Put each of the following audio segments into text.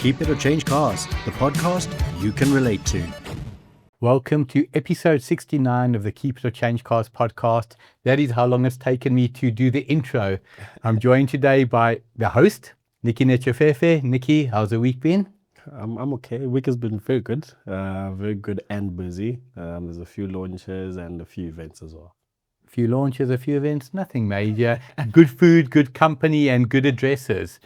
Keep It or Change Cars, the podcast you can relate to. Welcome to episode 69 of the Keep It or Change Cars podcast. That is how long it's taken me to do the intro. I'm joined today by the host, Nikki Netchefefe. Nikki, how's the week been? I'm okay. Week has been very good and busy. There's a few launches and a few events as well. A few launches, a few events, nothing major. Good food, good company, and good addresses.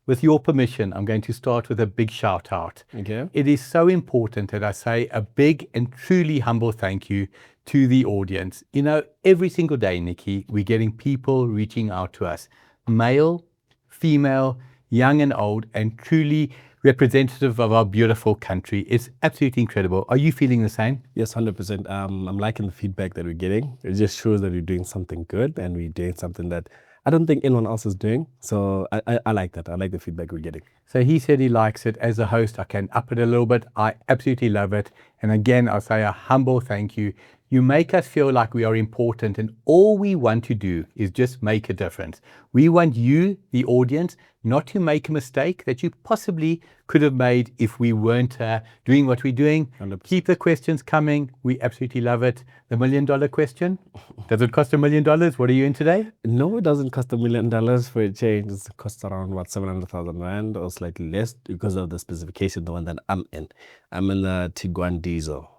With your permission, I'm going to start with a big shout out. Okay. It is so important that I say a big and truly humble thank you to the audience. You know, every single day, Nikki, we're getting people reaching out to us, male, female, young and old, and truly representative of our beautiful country. It's absolutely incredible. Are you feeling the same? Yes, 100%. I'm liking the feedback that we're getting. It just shows that we're doing something good and we're doing something that I don't think anyone else is doing. So I like that. I like the feedback we're getting. So he said he likes it. As a host, I can up it a little bit. I absolutely love it. And again, I'll say a humble thank you. You make us feel like we are important, and all we want to do is just make a difference. We want you, the audience, not to make a mistake that you possibly could have made if we weren't doing what we're doing. 100%. Keep the questions coming. We absolutely love it. The $1 million question. Does it cost $1 million? What are you in today? No, it doesn't cost $1 million for a change. It costs around 700,000 rand or slightly less because of the specification, the one that I'm in. I'm in the Tiguan diesel.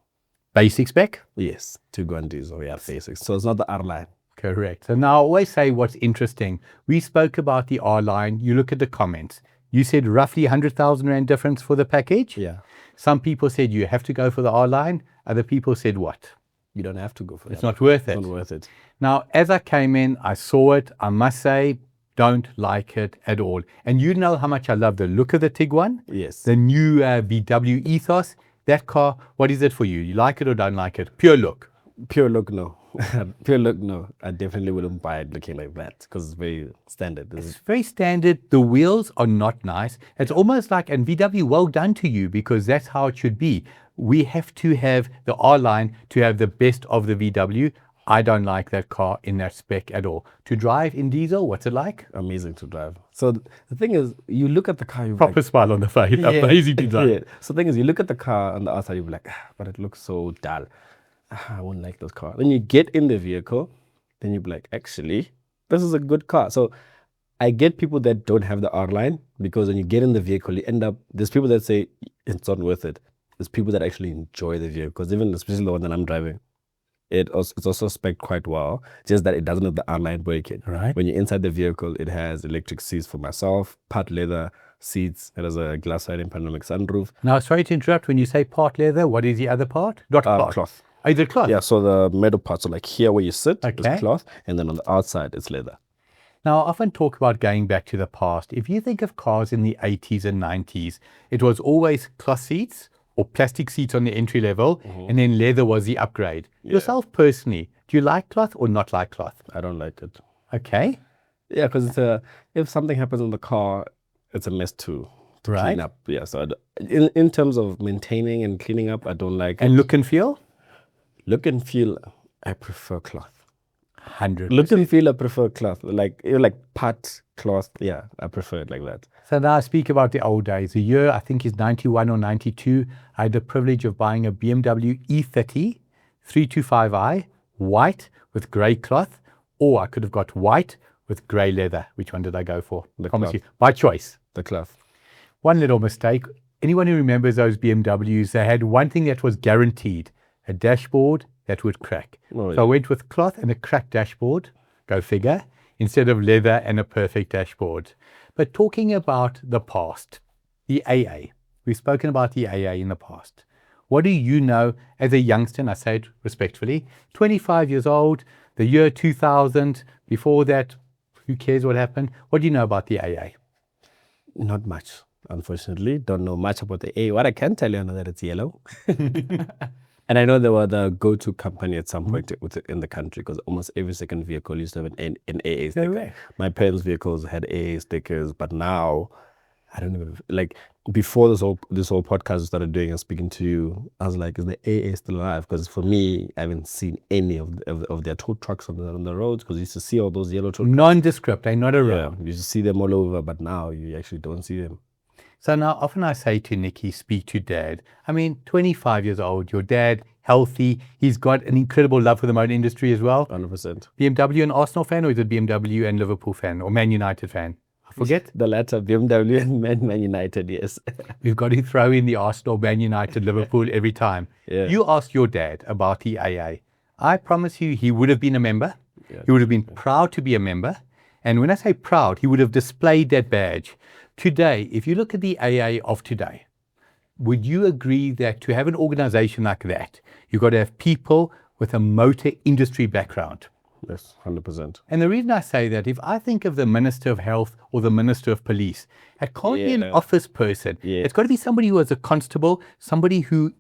Basic spec? Yes, Tiguan diesel. Yeah, basic. So it's not the R line. Correct. So now I always say what's interesting. We spoke about the R line. You look at the comments. You said roughly 100,000 rand difference for the package. Yeah. Some people said you have to go for the R line. Other people said what? You don't have to go for that. It's not worth it. It's not worth it. Now, as I came in, I saw it. I must say, don't like it at all. And you know how much I love the look of the Tiguan. Yes. The new VW ethos. That car, what is it for you? You like it or don't like it? Pure look. Pure look, no. Pure look, no. I definitely wouldn't buy it looking like that because it's very standard. It's very standard. The wheels are not nice. It's almost like, and VW, well done to you, because that's how it should be. We have to have the R line to have the best of the VW. I don't like that car in that spec at all. To drive in diesel, what's it like? Amazing to drive. So the thing is, you look at the car, you're Proper smile on the face. Yeah. Amazing to drive. Yeah. So the thing is, you look at the car on the outside, you're like, but it looks so dull. I wouldn't like this car. Then you get in the vehicle, then you're like, actually, this is a good car. So I get people that don't have the R line, because when you get in the vehicle, you end up, there's people that say it's not worth it. There's people that actually enjoy the vehicle, because even especially the one that I'm driving, it's also spec'd quite well, just that it doesn't have the R-line braking. Right. When you're inside the vehicle, it has electric seats for myself, part leather seats. It has a glass sliding panoramic sunroof. Now, sorry to interrupt. When you say part leather, what is the other part? Not part. Cloth. Oh, is it cloth? Yeah, so the middle part, so like here where you sit, Okay. is cloth, and then on the outside, it's leather. Now, I often talk about going back to the past. If you think of cars in the 80s and 90s, it was always cloth seats or plastic seats on the entry level, and then leather was the upgrade. Yeah. Yourself personally, do you like cloth or not like cloth? I don't like it. Okay. Yeah, because if something happens in the car, it's a mess to Right. clean up. Yeah, so in terms of maintaining and cleaning up, I don't like And it. look and feel? Look and feel, I prefer cloth. 100%. Look and feel, I prefer cloth. Like part cloth. Yeah, I prefer it like that. So now I speak about the old days. The year, I think, is 91 or 92. I had the privilege of buying a BMW E30 325i, white with grey cloth, or I could have got white with grey leather. Which one did I go for? The Promise cloth. you. By choice. The cloth. One little mistake. Anyone who remembers those BMWs, they had one thing that was guaranteed, a dashboard that would crack. Oh, So I went with cloth and a cracked dashboard, go figure, instead of leather and a perfect dashboard. But talking about the past, the AA, we've spoken about the AA in the past. What do you know as a youngster, and I say it respectfully, 25 years old, the year 2000, before that, who cares what happened? What do you know about the AA? Not much, unfortunately. Don't know much about the A. What I can tell you, I know that it's yellow. And I know they were the go-to company at some point in the country, because almost every second vehicle used to have an AA sticker. way. My parents' vehicles had AA stickers, but now, I don't even, like, before this whole podcast I started doing and speaking to you, I was like, is the AA still alive? Because for me, I haven't seen any of their tow trucks on the roads, because you used to see all those yellow tow trucks. Nondescript, they're not Yeah, around. you used to see them all over, but now you actually don't see them. So now often I say to Nikki, speak to dad. I mean, 25 years old, your dad, healthy. He's got an incredible love for the motor industry as well. 100%. BMW and Arsenal fan, or is it BMW and Liverpool fan, or Man United fan? I forget. The latter, BMW and Man United, yes. We've got to throw in the Arsenal, Man United, Liverpool every time. Yeah. You ask your dad about the AA. I promise you, he would have been a member. Yeah. He would have been proud to be a member. And when I say proud, he would have displayed that badge. Today, if you look at the AA of today, would you agree that to have an organization like that, you've got to have people with a motor industry background? Yes, 100%. And the reason I say that, if I think of the Minister of Health or the Minister of Police, it can't be an office person. Yeah. It's got to be somebody who was a constable, somebody who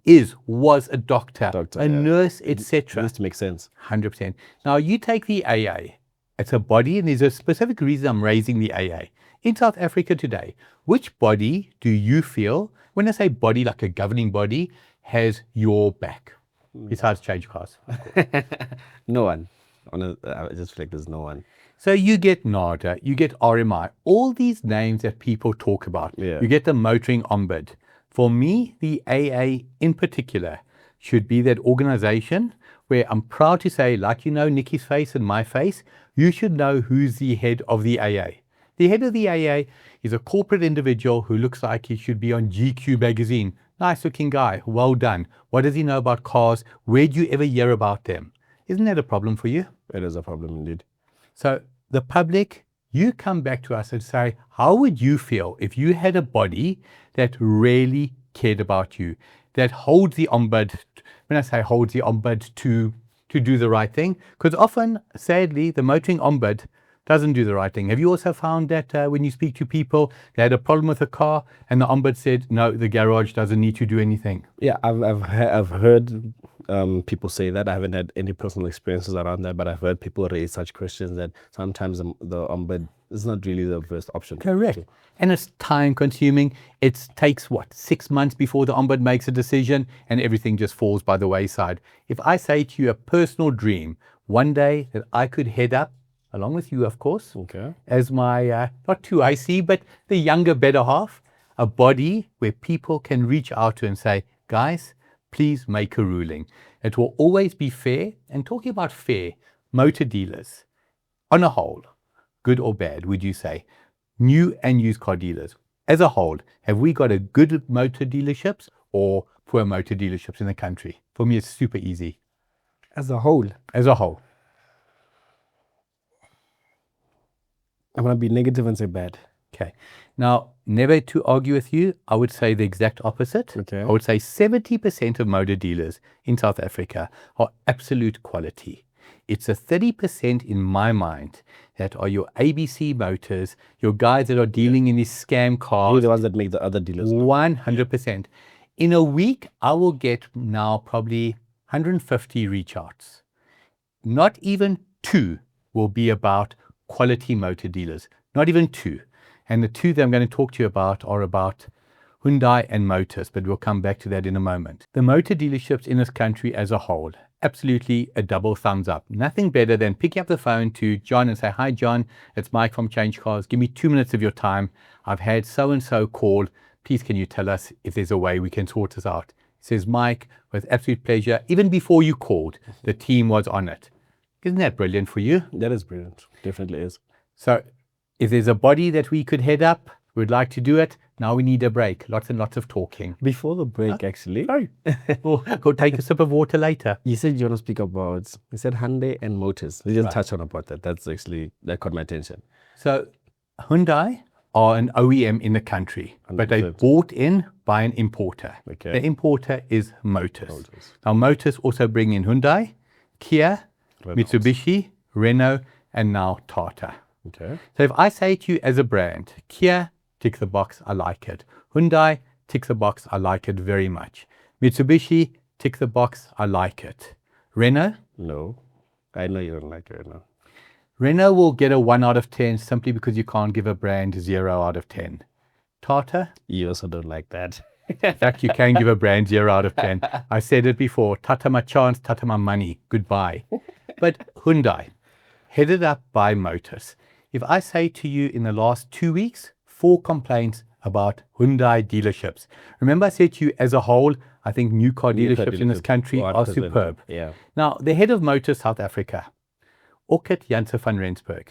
was a doctor, a nurse, etc. Just to make sense. 100%. Now, you take the AA. It's a body, and there's a specific reason I'm raising the AA. In South Africa today, which body do you feel, when I say body, like a governing body, has your back, besides CHANGECARS? No one. I just feel like there's no one. So you get NADA, you get RMI, all these names that people talk about. Yeah. You get the Motoring Ombud. For me, the AA in particular should be that organization where I'm proud to say, like you know Nikki's face and my face, you should know who's the head of the AA. The head of the AA is a corporate individual who looks like he should be on GQ magazine. Nice looking guy, well done. What does he know about cars? Where do you ever hear about them? Isn't that a problem for you? It is a problem indeed. So the public, you come back to us and say, how would you feel if you had a body that really cared about you, that holds the ombud, when I say holds the ombud to do the right thing? Because often, sadly, the Motoring Ombud doesn't do the right thing. Have you also found that when you speak to people, they had a problem with a car and the ombud said, no, the garage doesn't need to do anything? Yeah, I've heard people say that. I haven't had any personal experiences around that, but I've heard people raise such questions that sometimes the ombud is not really the first option. Correct. And it's time consuming. It takes, 6 months before the ombud makes a decision and everything just falls by the wayside. If I say to you a personal dream, one day that I could head up, along with you, of course, as my, not too icy, but the younger, better half, a body where people can reach out to and say, guys, please make a ruling. It will always be fair. And talking about fair, motor dealers, on a whole, good or bad, would you say? New and used car dealers, as a whole, have we got a good motor dealerships or poor motor dealerships in the country? For me, it's super easy. As a whole? As a whole. I'm going to be negative and say bad. Okay. Now, never to argue with you, I would say the exact opposite. Okay. I would say 70% of motor dealers in South Africa are absolute quality. It's a 30% in my mind that are your ABC Motors, your guys that are dealing in these scam cars. You're the ones that make the other dealers. 100%. In a week, I will get now probably 150 reach outs. Not even 2 will be about quality motor dealers, not even 2. And the 2 that I'm going to talk to you about are about Hyundai and Motus, but we'll come back to that in a moment. The motor dealerships in this country as a whole, absolutely a double thumbs up. Nothing better than picking up the phone to John and say, hi John, it's Mike from CHANGECARS. Give me 2 minutes of your time. I've had so-and-so call. Please can you tell us if there's a way we can sort this out? He says, Mike, with absolute pleasure. Even before you called, the team was on it. Isn't that brilliant for you? That is brilliant. Definitely is. So if there's a body that we could head up, we'd like to do it. Now we need a break. Lots and lots of talking. Before the break, actually. Sorry. We'll go take a sip of water later. You said you want to speak about, you said Hyundai and Motus. We just touch on about that. That's actually, that caught my attention. So Hyundai are an OEM in the country, 100%. But they're bought in by an importer. Okay. The importer is Motus. Now Motus also bring in Hyundai, Kia, Mitsubishi, Renault, and now Tata. Okay. So if I say to you as a brand, Kia, tick the box, I like it. Hyundai, tick the box, I like it very much. Mitsubishi, tick the box, I like it. Renault? No, I know you don't like Renault. Renault will get a 1 out of 10 simply because you can't give a brand 0 out of 10. Tata? You also don't like that. In fact, you can give a brand 0 out of 10. I said it before, tata my chance, tata my money, goodbye. But Hyundai, headed up by Motus. If I say to you in the last 2 weeks, 4 complaints about Hyundai dealerships. Remember I said to you, as a whole, I think new car dealerships in this country are 100%. superb. Yeah. Now, the head of Motus South Africa, Orchid Janssen van Rensburg.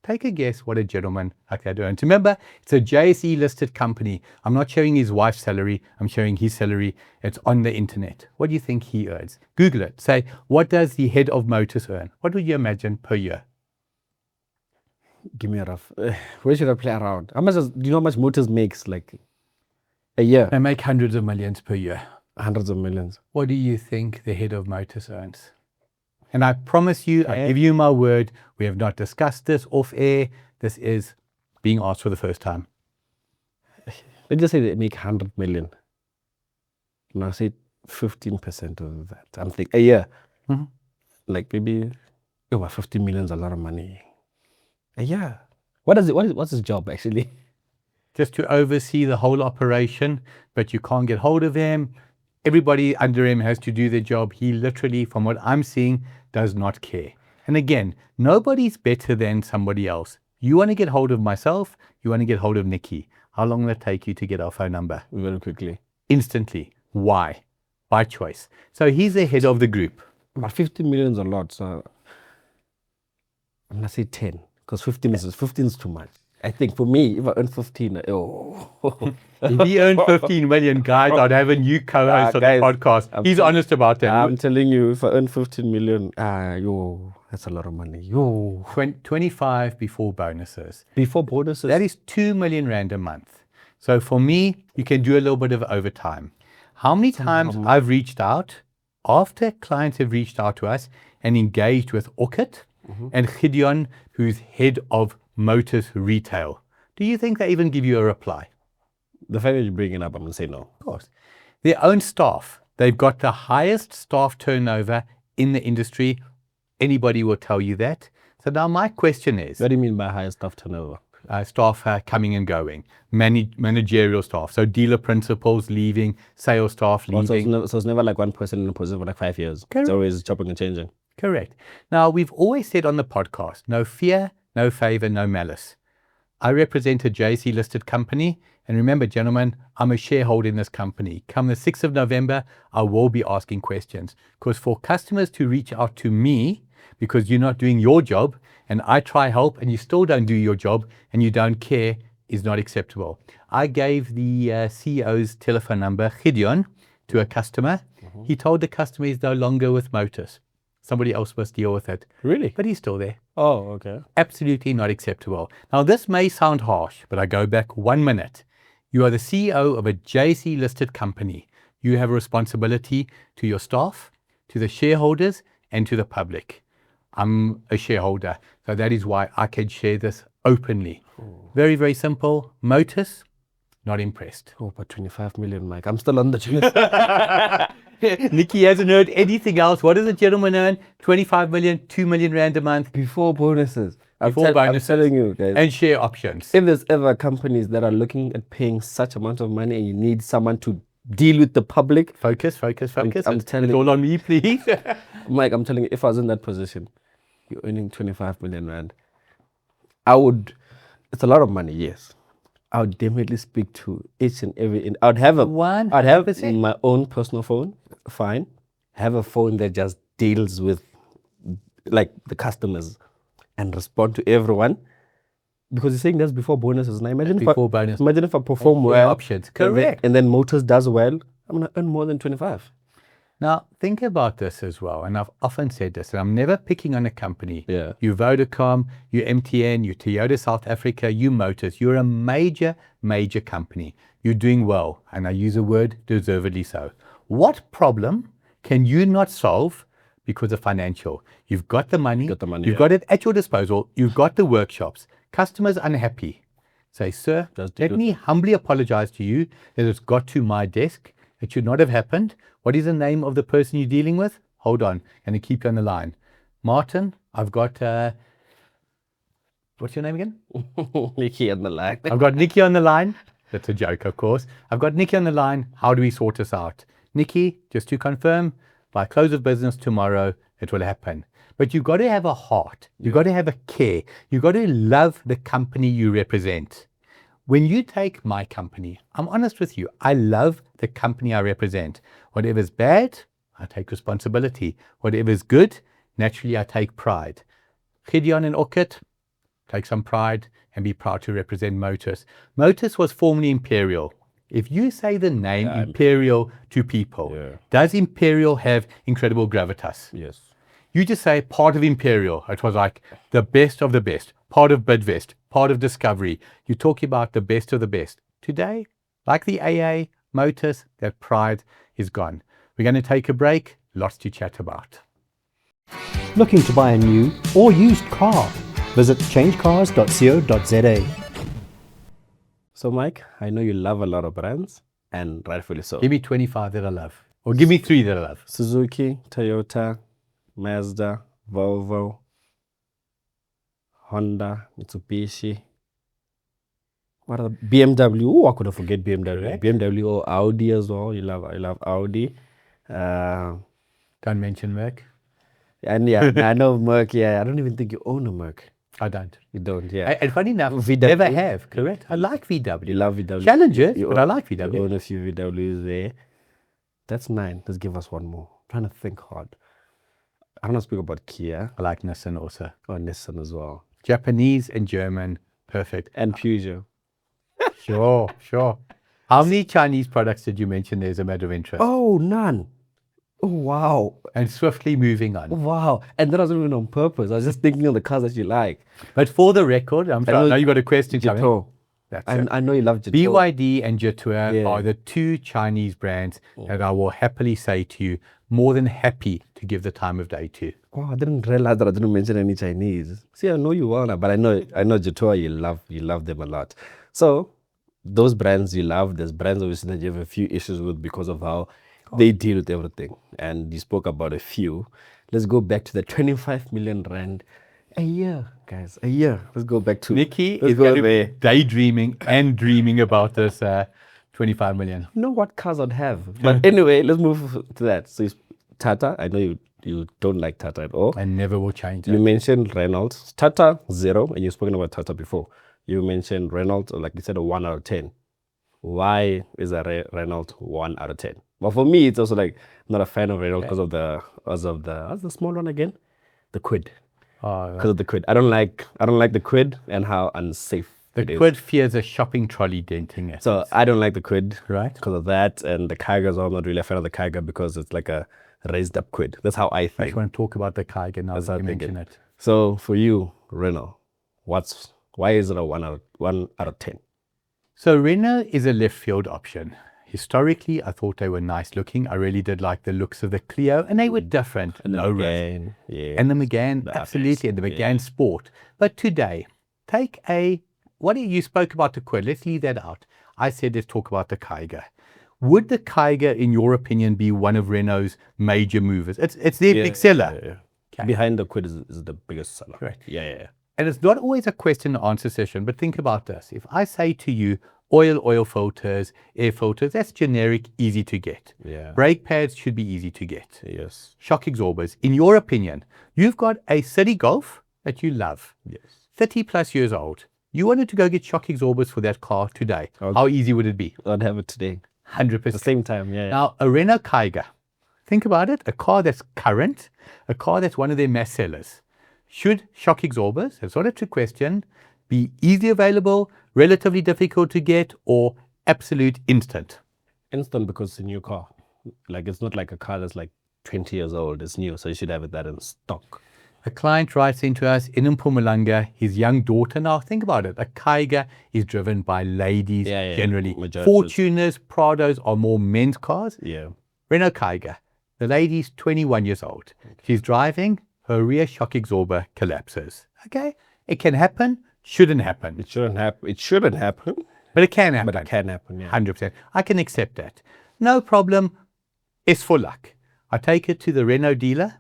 Take a guess what a gentleman like that earns. Remember, it's a JSE listed company. I'm not showing his wife's salary. I'm showing his salary. It's on the internet. What do you think he earns? Google it. Say, what does the head of Motus earn? What would you imagine per year? Give me a rough. Where should I play around? How much do you know how much Motus makes like a year? They make hundreds of millions per year. Hundreds of millions. What do you think the head of Motus earns? And I promise you, I give you my word, we have not discussed this off air. This is being asked for the first time. Let's just say they make 100 million. And I say 15% of that. I'm thinking a year. Mm-hmm. Like maybe, 15 million is a lot of money. A year. What's his job actually? Just to oversee the whole operation, but you can't get hold of him. Everybody under him has to do their job. He literally, from what I'm seeing, does not care. And again, nobody's better than somebody else. You want to get hold of myself, you want to get hold of Nikki. How long will it take you to get our phone number? Very quickly. Instantly. Why? By choice. So he's the head of the group. But 15 million is a lot, so I'm going to say 10. Because 15 is too much. I think for me, if I earn 15, If he earned 15 million, guys, I'd have a new co-host on the podcast. He's honest about that. I'm telling you, if I earn 15 million, that's a lot of money. 25 before bonuses. Before bonuses? That is 2 million rand a month. So for me, you can do a little bit of overtime. How many times I've reached out, after clients have reached out to us and engaged with Orchid and Gideon, who's head of Motus Retail. Do you think they even give you a reply? The fact that you bring it up, I'm going to say no. Of course. Their own staff. They've got the highest staff turnover in the industry. Anybody will tell you that. So now my question is... What do you mean by highest staff turnover? Staff coming and going. Managerial staff. So dealer principals leaving, sales staff leaving. So it's never like one person in a position for like 5 years. Correct. It's always chopping and changing. Correct. Now, we've always said on the podcast, no fear, no favor, no malice. I represent a JSE listed company. And remember, gentlemen, I'm a shareholder in this company. Come the 6th of November, I will be asking questions. Because for customers to reach out to me, because you're not doing your job, and I try help, and you still don't do your job, and you don't care, is not acceptable. I gave the CEO's telephone number, Gideon, to a customer. He told the customer he's no longer with Motus. Somebody else must deal with it. Really? But he's still there. Oh, okay. Absolutely not acceptable. Now, this may sound harsh, but I go back 1 minute. You are the CEO of a JSE listed company. You have a responsibility to your staff, to the shareholders, and to the public. I'm a shareholder, so that is why I can share this openly. Very, very simple. Motus, not impressed. Oh, but 25 million, Mike. I'm still on the truth. Nikki hasn't heard anything else. What does a gentleman earn? 25 million, 2 million rand a month. Before bonuses. Before bonuses. I'm telling you, guys. And share options. If there's ever companies that are looking at paying such amount of money and you need someone to deal with the public. Focus. I'm telling it's you. all on me, please. Mike, I'm telling you, if I was in that position, you're earning 25 million rand. I would, it's a lot of money, yes. I would definitely speak to each and every, I'd have my own personal phone, fine. Have a phone that just deals with like the customers and respond to everyone. Because you're saying that's before bonuses. Now imagine imagine if I perform well. Options. Correct. And then Motus does well, I'm going to earn more than 25. Now, think about this as well, and I've often said this, and I'm never picking on a company. Yeah. You Vodacom, you MTN, you Toyota South Africa, you Motus, you're a major, major company. You're doing well, and I use a word, deservedly so. What problem can you not solve because of financial? You've got the money, you've got it at your disposal, you've got the workshops, customers unhappy. Say, sir, let me humbly apologize to you that it's got to my desk. It should not have happened. What is the name of the person you're dealing with? Hold on, and to keep you on the line. Martin, I've got, what's your name again? Nikki on the line. I've got Nikki on the line. That's a joke, of course. I've got Nikki on the line. How do we sort this out? Nikki, just to confirm, by close of business tomorrow, it will happen. But you've got to have a heart. You've got to have a care. You've got to love the company you represent. When you take my company, I'm honest with you, I love the company I represent. Whatever's bad, I take responsibility. Whatever's good, naturally I take pride. Gideon and Orchid, take some pride and be proud to represent Motus. Motus was formerly Imperial. If you say the name Imperial to people, does Imperial have incredible gravitas? Yes. You just say part of Imperial. It was like the best of the best, part of Bidvest, part of Discovery. You're talking about the best of the best. Today, like the AA, Motus, that pride is gone. We're going to take a break. Lots to chat about. Looking to buy a new or used car? Visit changecars.co.za. So, Mike, I know you love a lot of brands, and rightfully so. Give me 25 that I love. Or give me 3 that I love. Suzuki, Toyota, Mazda, Volvo, Honda, Mitsubishi. What are the BMW? Oh, I couldn't forget BMW. Correct. BMW or Audi as well. I love Audi. Don't mention Merc. And yeah, I know Merc. Yeah, I don't even think you own a Merc. I don't. You don't. Yeah. And funny enough, VW. never have. Correct. I like VW. You love VW. Challengers, You but I like VW. You own a few VWs there. That's 9. Let's give us one more. I'm trying to think hard. I don't want to speak about Kia. I like Nissan also. Or Nissan as well. Japanese and German, perfect. And Peugeot. Sure. How many Chinese products did you mention there as a matter of interest? Oh, none. Oh, wow. And swiftly moving on. Wow. And that wasn't even on purpose. I was just thinking of the cars that you like. But for the record, I know you got a question coming. Jito. That's it. I know you love Jito. BYD and Jetour are the 2 Chinese brands that I will happily say to you, more than happy to give the time of day to. Wow, I didn't realize that I didn't mention any Chinese. See, I know you well now, but I know Jetour, you love them a lot. So those brands you love, there's brands obviously that you have a few issues with because of how they deal with everything. And you spoke about a few. Let's go back to the 25 million rand a year, guys. A year. Let's go back to Nikki is going to be daydreaming and dreaming about this 25 million. You know what cars I'd have. But anyway, let's move to that. So Tata, I know you don't like Tata at all. I never will change You that. mentioned Renault. Tata, 0, and you've spoken about Tata before. You mentioned Renault, like you said, a 1 out of 10. Why is a Renault 1 out of 10? Well, for me, it's also like I'm not a fan of Renault because of the what's the small one again? The Quid. Because of the Quid. I don't like the Quid and how unsafe The it is. Quid fears a shopping trolley denting it. So I don't like the Quid, Right. because of that, and the Kiger as well. I'm not really a fan of the Kiger because it's like a raised up Quid. That's how I I think. just want to talk about the Kiger now that you mention it. So for you, Renault, why is it a 1 out of 10? So Renault is a left field option. Historically, I thought they were nice looking. I really did like the looks of the Clio, and they were different. And the low risk. Megane, yeah. And the Megane, The absolutely, and the Apex, Megane Sport. But today, take you spoke about the Quid. Let's leave that out. I said let's talk about the Kiger. Would the Kiger, in your opinion, be one of Renault's major movers? It's their big seller. Yeah. Okay. Behind the Quid is the biggest seller. Correct. Yeah. And it's not always a question and answer session, but think about this. If I say to you, oil filters, air filters, that's generic, easy to get. Yeah. Brake pads should be easy to get. Yes. Shock absorbers. In your opinion, you've got a City Golf that you love, Yes. 30 plus years old. You wanted to go get shock absorbers for that car today. How easy would it be? I'd have it today. 100%. At the same time, yeah. Now, a Renault Kiger, think about it, a car that's current, a car that's one of their mass sellers. Should shock absorbers, that's not a trick question, be easily available, relatively difficult to get, or absolute instant? Instant, because it's a new car. Like, it's not like a car that's like 20 years old. It's new, so you should have that in stock. A client writes into us in Mpumalanga, his young daughter. Now, think about it. A Kiger is driven by ladies generally. Majority. Fortuners, Prados are more men's cars. Yeah. Renault Kiger, the lady's 21 years old. She's driving, her rear shock absorber collapses. Okay? It can happen, shouldn't happen. It shouldn't happen. But it can happen. But it can happen, yeah. 100%. I can accept that. No problem. It's for luck. I take it to the Renault dealer,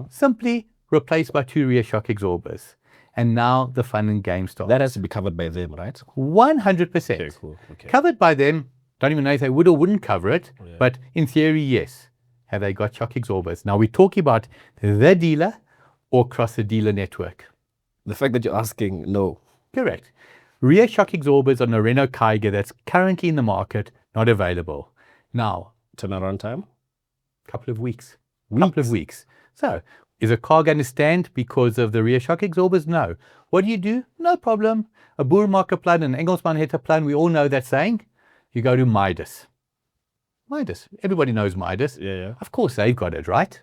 simply replaced by 2 rear shock absorbers. And now the fun and game starts. That has to be covered by them, right? 100%. Okay, cool. Okay. Covered by them. Don't even know if they would or wouldn't cover it. But in theory, yes. Have they got shock absorbers? Now we're talking about the dealer or across the dealer network. The fact that you're asking, no. Correct. Rear shock absorbers on a Renault Kiger that's currently in the market, not available. Now, Turnaround time? couple of weeks. Couple of weeks. So, is a car going to stand because of the rear shock absorbers? No. What do? No problem. A boermarkerplan, an Engelsmann-Hetter-plan, we all know that saying. You go to Midas. Midas. Everybody knows Midas. Yeah. Of course, they've got it, right?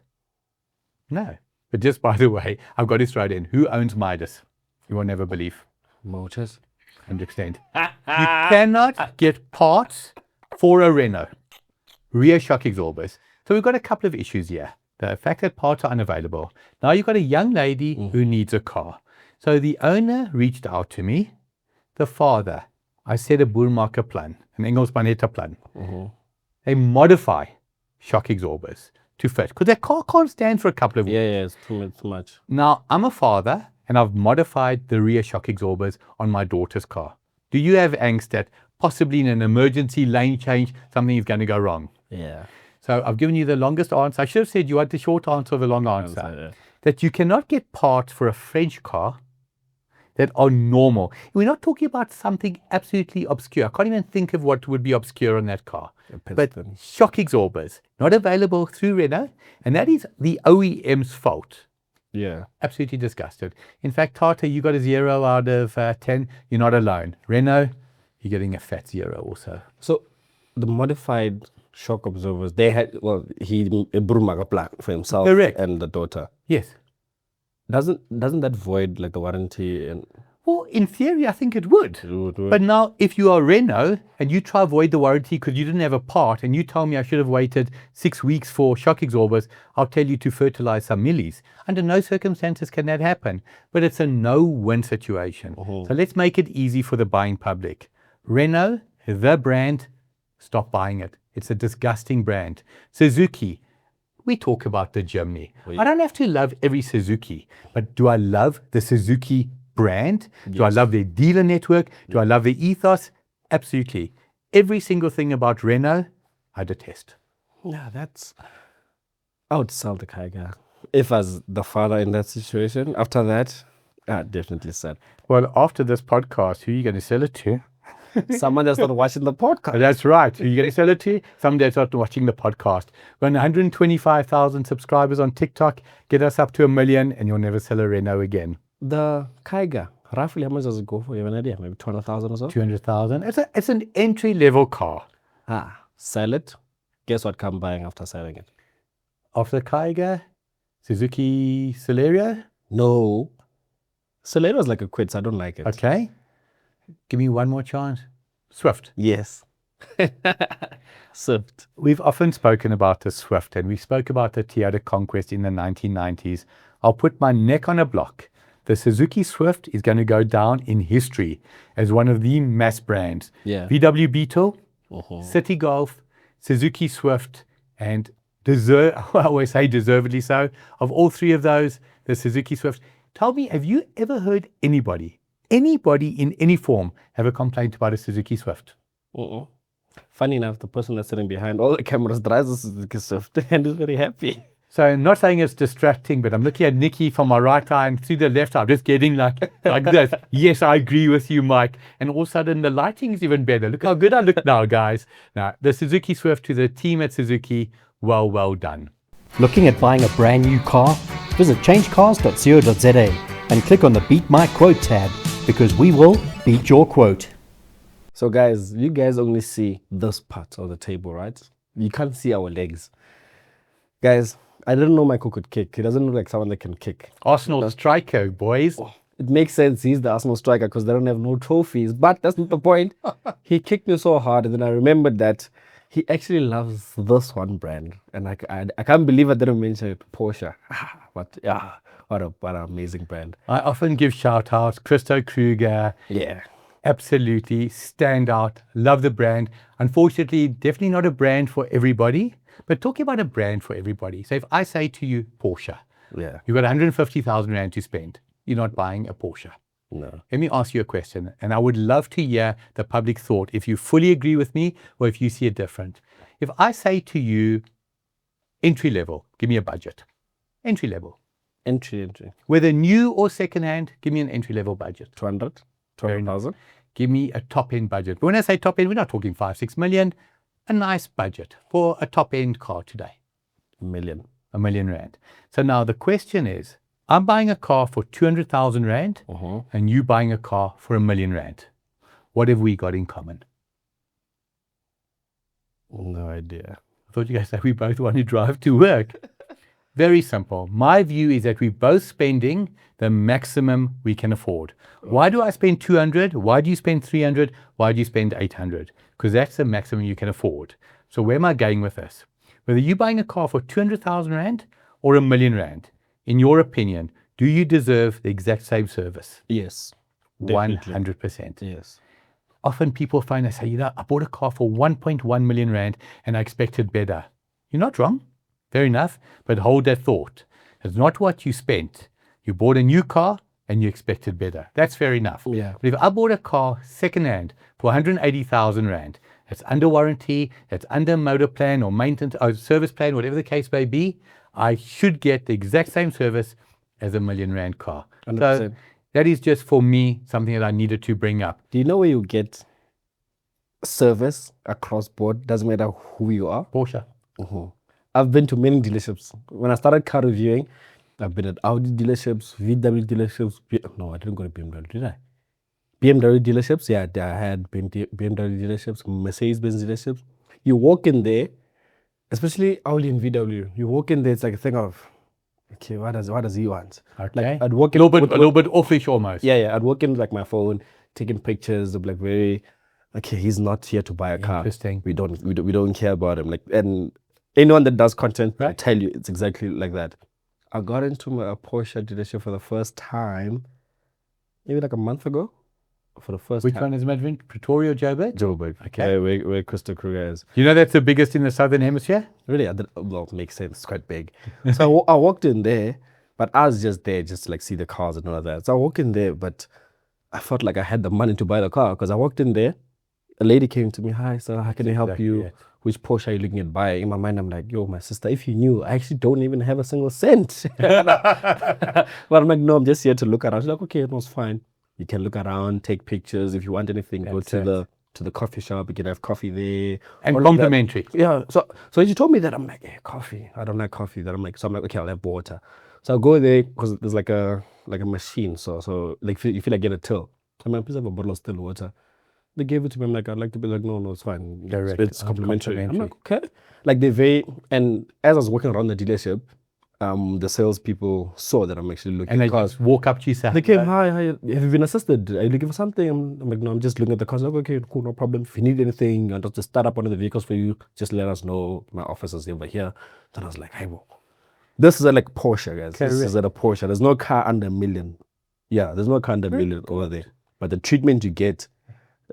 No. But just by the way, I've got to throw it in. Who owns Midas? You will never believe. Motors. 100%. You cannot get parts for a Renault. Rear shock absorbers. So we've got a couple of issues here. The fact that parts are unavailable. Now you've got a young lady who needs a car. So the owner reached out to me. The father, I said a boermarkerplan, an Engelsmann-Hetter-plan. They modify shock absorbers to fit because their car can't stand for a couple of weeks. Yeah, it's too much. Now, I'm a father and I've modified the rear shock absorbers on my daughter's car. Do you have angst that possibly in an emergency lane change, something is going to go wrong? Yeah. So I've given you the longest answer. I should have said you want the short answer or the long answer. That you cannot get parts for a French car that are normal. We're not talking about something absolutely obscure. I can't even think of what would be obscure on that car. But shock absorbers, not available through Renault, and that is the OEM's fault. Yeah. Absolutely disgusted. In fact, Tata, you got a 0 out of 10. You're not alone. Renault, you're getting a fat 0 also. So the modified shock absorbers, they had, he a boermarkerplan for himself. Correct. And the daughter. Yes. Doesn't that void like the warranty? And Well, in theory, I think it would. But now, if you are Renault and you try to avoid the warranty because you didn't have a part and you tell me I should have waited 6 weeks for shock absorbers, I'll tell you to fertilize some millis. Under no circumstances can that happen. But it's a no-win situation. So let's make it easy for the buying public. Renault, the brand, stop buying it. It's a disgusting brand. Suzuki, we talk about the Jimny. I don't have to love every Suzuki, but do I love the Suzuki brand? Do I love their dealer network? Do I love their ethos? Absolutely. Every single thing about Renault, I detest. yeah, I would sell the Kiger. If as the father in that situation, after that, definitely sell. Well, after this podcast, who are you going to sell it to? Someone that's not watching the podcast. That's right. Who are you going to sell it to? Somebody that's not watching the podcast. We're on 125,000 subscribers on TikTok. Get us up to 1 million and you'll never sell a Renault again. The Kiger, roughly how much does it go for? You have an idea? Maybe 200,000 or so? 200,000. It's an entry-level car. Sell it. Guess what come buying after selling it? After the Kiger, Suzuki Celerio. No. Celerio is like a quid, so I don't like it. Okay. Give me one more chance. Swift. Yes. Swift. We've often spoken about the Swift and we spoke about the Toyota Conquest in the 1990s. I'll put my neck on a block. The Suzuki Swift is going to go down in history as one of the mass brands. Yeah. VW Beetle, City Golf, Suzuki Swift, and I always say deservedly so. Of all three of those, the Suzuki Swift. Tell me, have you ever heard anybody in any form have a complaint about a Suzuki Swift? Funny enough, the person that's sitting behind all the cameras drives a Suzuki Swift and is very happy. So I'm not saying it's distracting, but I'm looking at Nikki from my right eye and through the left eye. I'm just getting like this. Yes, I agree with you, Mike. And all of a sudden, the lighting is even better. Look how good I look now, guys. Now, the Suzuki Swift, to the team at Suzuki, well done. Looking at buying a brand new car? Visit changecars.co.za and click on the Beat My Quote tab because we will beat your quote. So guys, you guys only see this part of the table, right? You can't see our legs. Guys, I didn't know Michael could kick. He doesn't look like someone that can kick. Arsenal striker, boys. It makes sense. He's the Arsenal striker because they don't have no trophies. But that's not the point. He kicked me so hard, and then I remembered that he actually loves this one brand. And I can't believe I didn't mention it, Porsche. But yeah, what an amazing brand. I often give shout outs. Christo Kruger. Yeah. Absolutely. Stand out. Love the brand. Unfortunately, definitely not a brand for everybody. But talking about a brand for everybody. So if I say to you, Porsche, yeah, you've got 150,000 Rand to spend. You're not buying a Porsche. No. Let me ask you a question. And I would love to hear the public thought, if you fully agree with me or if you see it different. If I say to you, entry level, give me a budget. Entry level. Entry. Whether new or second hand, give me an entry level budget. 200,000. give me a top-end budget. But when I say top-end, we're not talking 5-6 million. A nice budget for a top-end car today. Million. R1 million. So now the question is, I'm buying a car for 200,000 Rand and you buying a car for R1 million. What have we got in common? No idea. I thought you guys said we both want to drive to work. Very simple. My view is that we're both spending the maximum we can afford. Why do I spend 200? Why do you spend 300? Why do you spend 800? Because that's the maximum you can afford. So where am I going with this? Whether you're buying a car for 200,000 Rand or R1 million, in your opinion, do you deserve the exact same service? Yes. 100%. Yes. Often people find, they say, you know, I bought a car for 1.1 million Rand and I expected better. You're not wrong. Fair enough. But hold that thought. It's not what you spent. You bought a new car and you expected better. That's fair enough. Yeah. But if I bought a car secondhand for 180,000 Rand, it's under warranty, it's under motor plan or maintenance or service plan, whatever the case may be, I should get the exact same service as a R1 million car. 100%. So that is just for me something that I needed to bring up. Do you know where you get service across board? Doesn't matter who you are. Porsche. I've been to many dealerships. When I started car reviewing, I've been at Audi dealerships, VW dealerships. No, I didn't go to BMW, did I? BMW dealerships, yeah, I had BMW dealerships, Mercedes-Benz dealerships. You walk in there, especially Audi and VW. You walk in there, it's like a thing of, okay, what does he want? Okay. Like I'd walk in a little bit offish almost. Yeah. I'd walk in with like my phone, taking pictures of like very, okay, he's not here to buy a car. Interesting. We don't care about him. Like, and anyone that does content, I tell you, it's exactly like that. I got into a Porsche dealership for the first time, maybe like a month ago. For the first Which time. one is Madrid? Pretoria or Joburg? Joburg. Okay. Where Crystal Kruger is. You know that's the biggest in the Southern Hemisphere? Really? Well, it makes sense. It's quite big. So I walked in there, but I was just there just to like see the cars and all of that. So I walked in there, but I felt like I had the money to buy the car because I walked in there. A lady came to me, hi, sir, how can I help you? It. Which Porsche are you looking at buying? In my mind, I'm like, yo, my sister, if you knew, I actually don't even have a single cent. But I'm like, no, I'm just here to look around. She's like, okay, it was fine. You can look around, take pictures. If you want anything, go to the coffee shop. You can have coffee there. And complimentary. Yeah. So when she told me that, I'm like, hey, coffee. I don't like coffee. Then I'm like, okay, I'll have water. So I'll go there because there's like a machine. So like you feel like getting a till. I'm like, please have a bottle of still water. They gave it to me. I'm like, I'd like to be like, no, it's fine. Direct. It's complimentary. I'm like, okay. Like and as I was walking around the dealership, the salespeople saw that I'm actually looking at cars. And they just walk up to you, they came, hi, have you been assisted? Are you looking for something? I'm like, no, I'm just looking at the cars. Like, okay, cool, no problem. If you need anything, I'll just start up one of the vehicles for you. Just let us know. My office is over here. Then I was like, hey, well, this is like Porsche, guys. Correct. This is at a Porsche. There's no car under $1 million. Yeah, there's no car under $1 million over there. But the treatment you get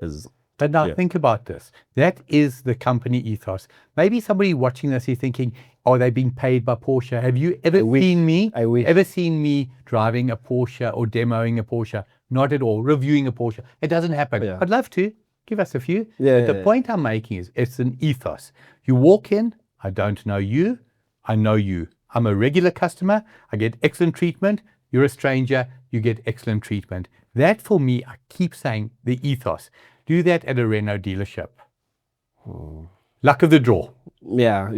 is... But now think about this. That is the company ethos. Maybe somebody watching this is thinking, are they being paid by Porsche? Have you ever seen me driving a Porsche or demoing a Porsche? Not at all. Reviewing a Porsche. It doesn't happen. Yeah. I'd love to. Give us a few. Yeah, but the point I'm making is it's an ethos. You walk in, I don't know you, I know you. I'm a regular customer, I get excellent treatment. You're a stranger, you get excellent treatment. That for me, I keep saying the ethos. Do that at a Renault dealership. Luck of the draw. Yeah,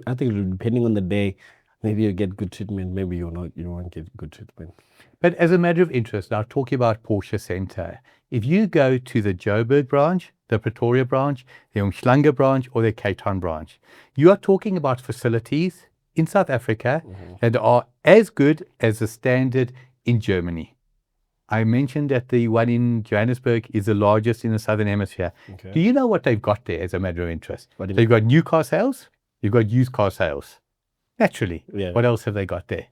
I think depending on the day, maybe you get good treatment, maybe you won't get good treatment. But as a matter of interest, now talking about Porsche Center, if you go to the Joburg branch, the Pretoria branch, the Umhlanga branch, or the Cape Town branch, you are talking about facilities in South Africa that are as good as the standard in Germany. I mentioned that the one in Johannesburg is the largest in the Southern Hemisphere. Okay. Do you know what they've got there as a matter of interest? They've got new car sales, you've got used car sales. Naturally. Yeah. What else have they got there?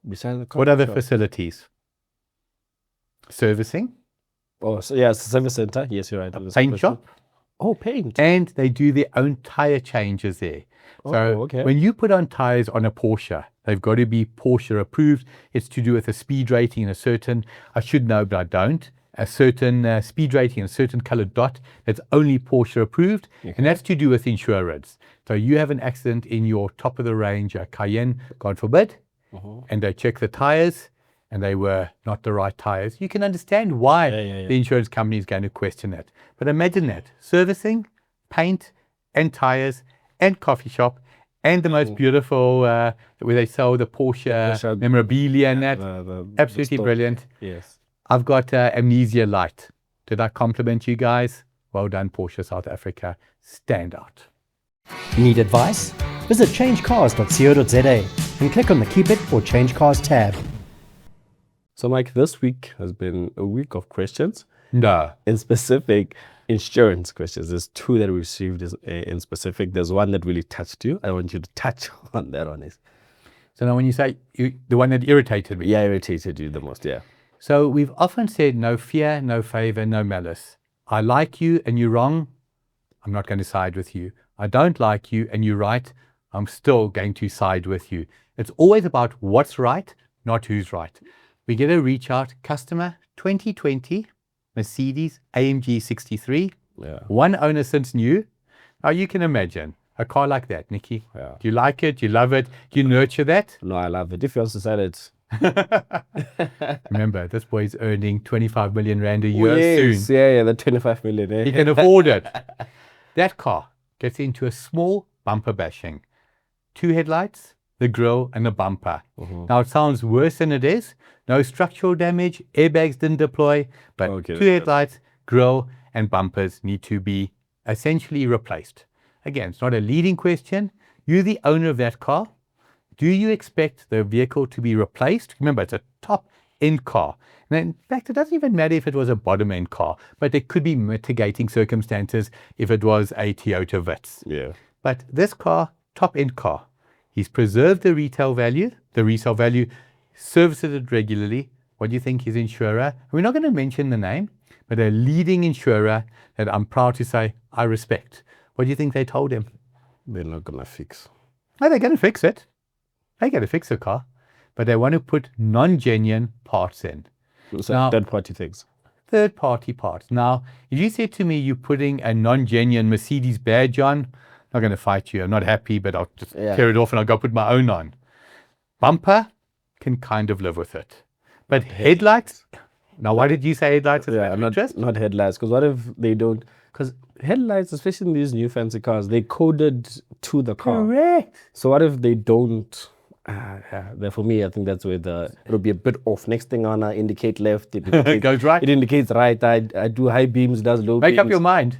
Besides the car what other facilities? Servicing. Oh, so yeah, it's a service center. Yes, you're right. A paint shop. Oh, paint. And they do their own tire changes there. So when you put on tires on a Porsche, they've got to be Porsche approved. It's to do with a speed rating and a certain, I should know, but I don't, a certain speed rating and a certain colored dot that's only Porsche approved. Okay. And that's to do with insurance. So you have an accident in your top of the range Cayenne, God forbid, and they check the tires and they were not the right tires, you can understand why Yeah. the insurance company is going to question it. But imagine that, servicing, paint, and tires, and coffee shop, and the most beautiful, where they sell the Porsche memorabilia and that. Absolutely brilliant. Yes. I've got amnesia light. Did I compliment you guys? Well done, Porsche South Africa. Stand out. Need advice? Visit changecars.co.za and click on the Keep It or Change Cars tab. So, Mike, this week has been a week of questions. No. In specific, insurance questions. There's two that we received in specific. There's one that really touched you. I want you to touch on that one. So now when you say the one that irritated me. Yeah, irritated you the most, yeah. So we've often said no fear, no favor, no malice. I like you and you're wrong, I'm not going to side with you. I don't like you and you're right, I'm still going to side with you. It's always about what's right, not who's right. We get a reach out, customer 2020 Mercedes AMG 63, one owner since new. Now you can imagine a car like that, Nikki. Yeah. Do you like it? Do you love it? Do you nurture that? No, I love it. If you also said it. Remember, this boy's earning 25 million rand a year soon. Yeah, the 25 million. Eh? He can afford it. That car gets into a small bumper bashing. 2 headlights, the grille, and the bumper. Now, it sounds worse than it is. No structural damage, airbags didn't deploy, but 2 headlights, grille, and bumpers need to be essentially replaced. Again, it's not a leading question. You're the owner of that car. Do you expect the vehicle to be replaced? Remember, it's a top-end car. And in fact, it doesn't even matter if it was a bottom-end car, but there could be mitigating circumstances if it was a Toyota Vitz. Yeah. But this car, top-end car, he's preserved the retail value, the resale value, services it regularly. What do you think his insurer? We're not going to mention the name, but a leading insurer that I'm proud to say I respect. What do you think they told him? They're not going to fix. No, they're going to fix it. They got to fix the car, but they want to put non-genuine parts in. So now, third-party things. Third-party parts. Now, if you said to me you're putting a non-genuine Mercedes badge on, I'm not going to fight you. I'm not happy, but I'll just tear it off and I'll go put my own on. Bumper can kind of live with it. But headlights? Now, why did you say headlights? Yeah, not headlights. Because what if they don't? Because headlights, especially in these new fancy cars, they coded to the car. Correct. So what if they don't? For me, I think that's where it'll be a bit off. Next thing on, indicate left. It goes right. It indicates right. I do high beams, does low beams. Make up your mind.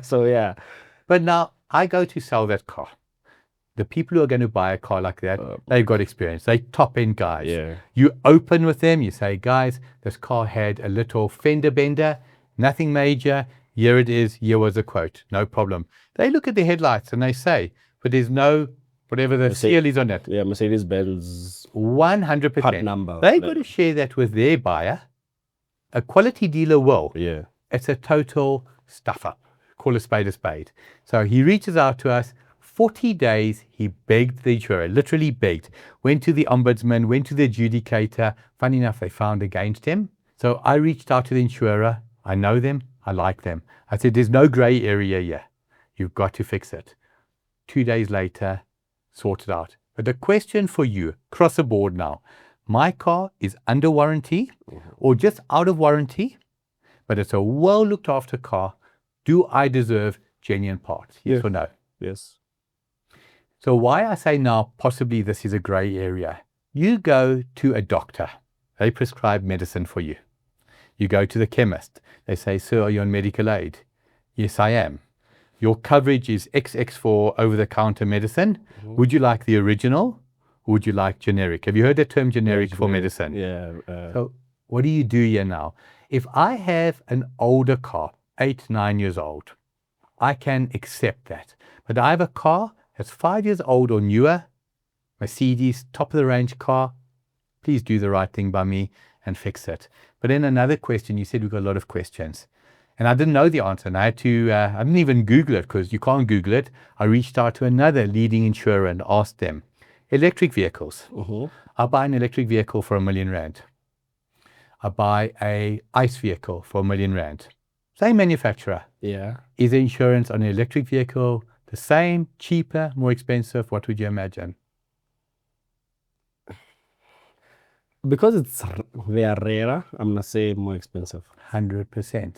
So yeah. But now I go to sell that car. The people who are going to buy a car like that, they've got experience. They're top-end guys. Yeah. You open with them. You say, guys, this car had a little fender bender, nothing major. Here it is. Here was a quote. No problem. They look at the headlights and they say, but there's no, whatever the seal is on it. Yeah, Mercedes-Benz 100%. part number. They've got to share that with their buyer. A quality dealer will. Yeah. It's a total stuff-up. Call a spade a spade. So he reaches out to us. 40 days, he begged the insurer, literally begged. Went to the ombudsman, went to the adjudicator. Funny enough, they found against him. So I reached out to the insurer. I know them. I like them. I said, there's no gray area here. You've got to fix it. 2 days later, sorted out. But the question for you, across the board now, my car is under warranty or just out of warranty, but it's a well looked after car. Do I deserve genuine parts? Yes or no? Yes. So why I say now possibly this is a gray area. You go to a doctor. They prescribe medicine for you. You go to the chemist. They say, sir, are you on medical aid? Yes, I am. Your coverage is XX for over-the-counter medicine. Would you like the original or would you like generic? Have you heard the term generic for medicine? Yeah. So what do you do here now? If I have an older car, 8, 9 years old, I can accept that. But I have a car that's 5 years old or newer, Mercedes, top-of-the-range car, please do the right thing by me and fix it. But then another question, you said we've got a lot of questions. And I didn't know the answer, and I had to, I didn't even Google it because you can't Google it. I reached out to another leading insurer and asked them, electric vehicles. I buy an electric vehicle for R1 million. I buy a ICE vehicle for R1 million. Same manufacturer. Yeah. Is the insurance on an electric vehicle the same, cheaper, more expensive? What would you imagine? Because they are rarer, I'm gonna say more expensive. 100%.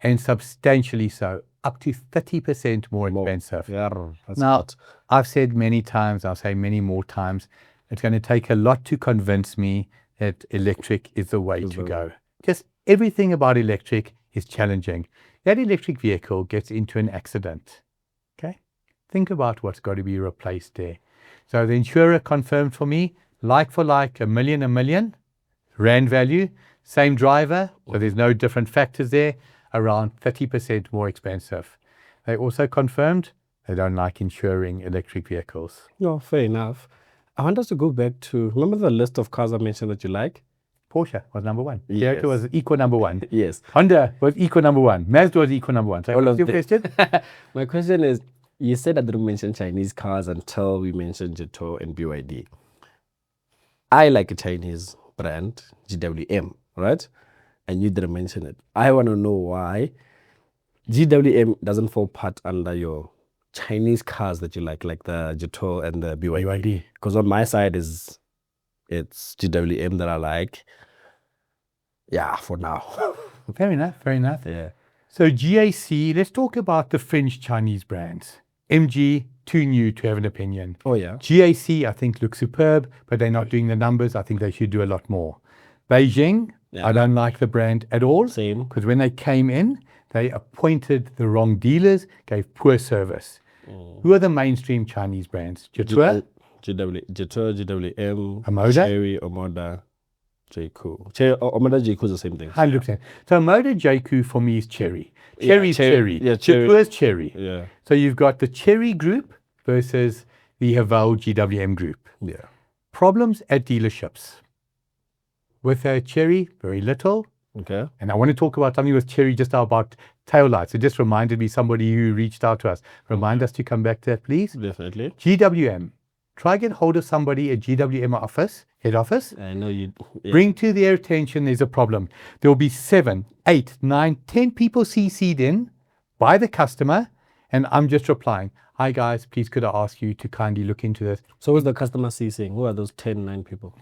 And substantially so, up to 30% more expensive. Yeah, that's Now, hot. I've said many times, I'll say many more times, it's going to take a lot to convince me that electric is the way to go. Just everything about electric is challenging. That electric vehicle gets into an accident. Okay? Think about what's got to be replaced there. So the insurer confirmed for me, like for like, a million, rand value, same driver, so there's no different factors there, around 30% more expensive. They also confirmed they don't like insuring electric vehicles. No, fair enough. I want us to go back to, remember the list of cars I mentioned that you like? Porsche was number one. Yes. Toyota was equal number one. Yes. Honda was equal number one. Mazda was equal number one. So All what's of your the- question? My question is, you said I didn't mention Chinese cars until we mentioned Jeto and BYD. I like a Chinese brand, GWM, right? And you didn't mention it. I want to know why GWM doesn't fall part under your Chinese cars that you like the Jeto and the BYD. Because on my side it's GWM that I like. Yeah, for now. Fair enough, fair enough. Yeah. So GAC, let's talk about the fringe Chinese brands. MG, too new to have an opinion. Oh yeah. GAC, I think, looks superb, but they're not doing the numbers. I think they should do a lot more. Beijing, Yeah. I don't like the brand at all. Same. Because when they came in, they appointed the wrong dealers, gave poor service. Who are the mainstream Chinese brands? Jetua, Jeto, GWM, Omoda? Chery, Omoda, J-Coup. Omoda, J-Coup is the same thing. 100%. So Motor J-Coup for me is Chery. Chery's Chery. Chery. Yeah, Chery. Jetua's Chery. Yeah. So you've got the Chery group versus the Haval GWM group. Yeah. Problems at dealerships. With Chery, very little. Okay. And I want to talk about something with Chery just now about taillights. It just reminded me somebody who reached out to us. Remind us to come back to that, please. Definitely. GWM. Try get hold of somebody at GWM office, head office. I know you. Yeah. Bring to their attention there's a problem. There will be 7, 8, 9, 10 people CC'd in by the customer, and I'm just replying, hi guys, please could I ask you to kindly look into this. So who's the customer CCing? Who are those 10, 9 people?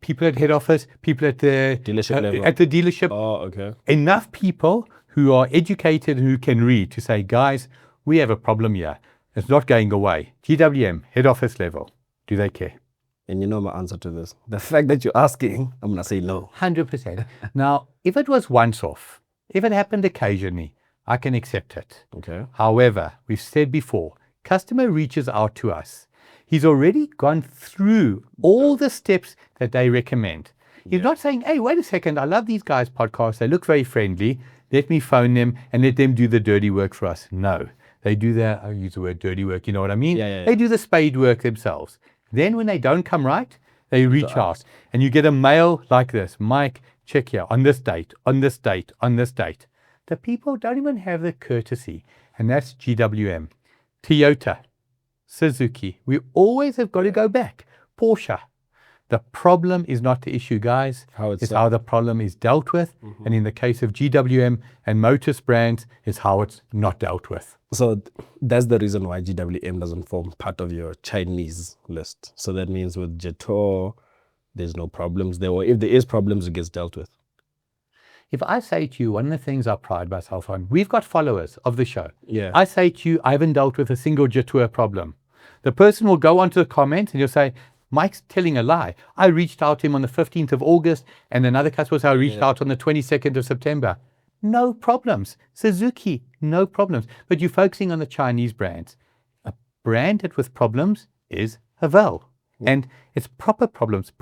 People at head office, people at the Dealership level. At the dealership, Oh, okay. enough people who are educated and who can read to say, guys, we have a problem here. It's not going away. GWM, head office level, do they care? And you know my answer to this. The fact that you're asking, I'm going to say no. 100%. Now, if it was once off, if it happened occasionally, I can accept it. Okay. However, we've said before, customer reaches out to us. He's already gone through all the steps that they recommend. He's not saying, hey, wait a second, I love these guys' podcasts. They look very friendly. Let me phone them and let them do the dirty work for us. No, they do their, I use the word dirty work, you know what I mean? Yeah. They do the spade work themselves. Then when they don't come right, they reach out. And you get a mail like this, Mike, check here, on this date, on this date, on this date. The people don't even have the courtesy. And that's GWM. Toyota, Suzuki, we always have got to go back. Porsche. The problem is not the issue, guys. It's how the problem is dealt with. And in the case of GWM and Motus brands, is how it's not dealt with. So that's the reason why GWM doesn't form part of your Chinese list. So that means with Jeto, there's no problems there. Or if there is problems, it gets dealt with. If I say to you, one of the things I pride myself on, we've got followers of the show. Yeah. I say to you, I haven't dealt with a single Jetua problem. The person will go onto the comments and you'll say, Mike's telling a lie. I reached out to him on the 15th of August and another customer said I reached out on the 22nd of September. No problems. Suzuki, no problems. But you're focusing on the Chinese brands. A brand that with problems is Haval. And it's proper problems